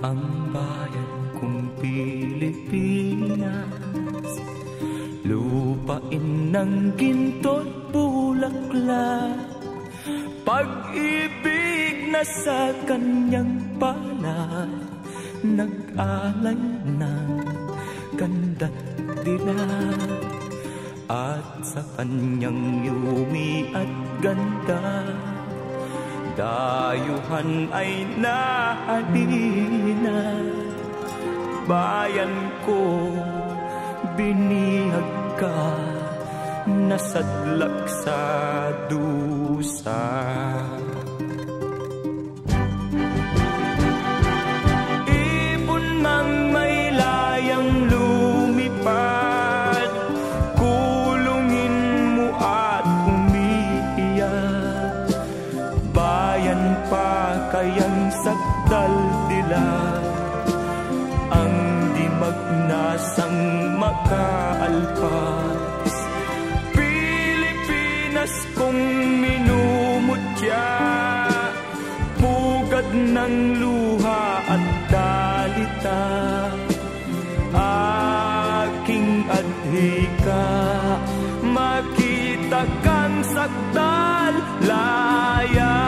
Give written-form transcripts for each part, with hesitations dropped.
ang bayan kong Pilipinas, lupain ng ginto't bulaklak, pag-ibig na sa kanyang palad, nag-alay ng ganda't dilag, at sa kanyang yumi at ganda, dayuhan ay nahalina. Bayan ko, binihag ka, nasadlak sa dusa. Ibon mang may layang lumipad, kulungin mo at umiiyak. Bayan pa kayang sakdal dilag, ang di magnasang makaalpas. Pilipinas kong minumutya, pugad ng luha at dalita, aking adhika, makita kang sakdal laya.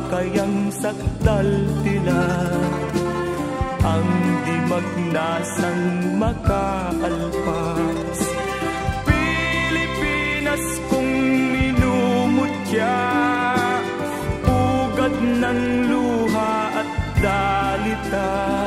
Kayang sakdal dilag, ang di magnasang makaalpas. Pilipinas kong minumutya, pugad ng luha at dalita,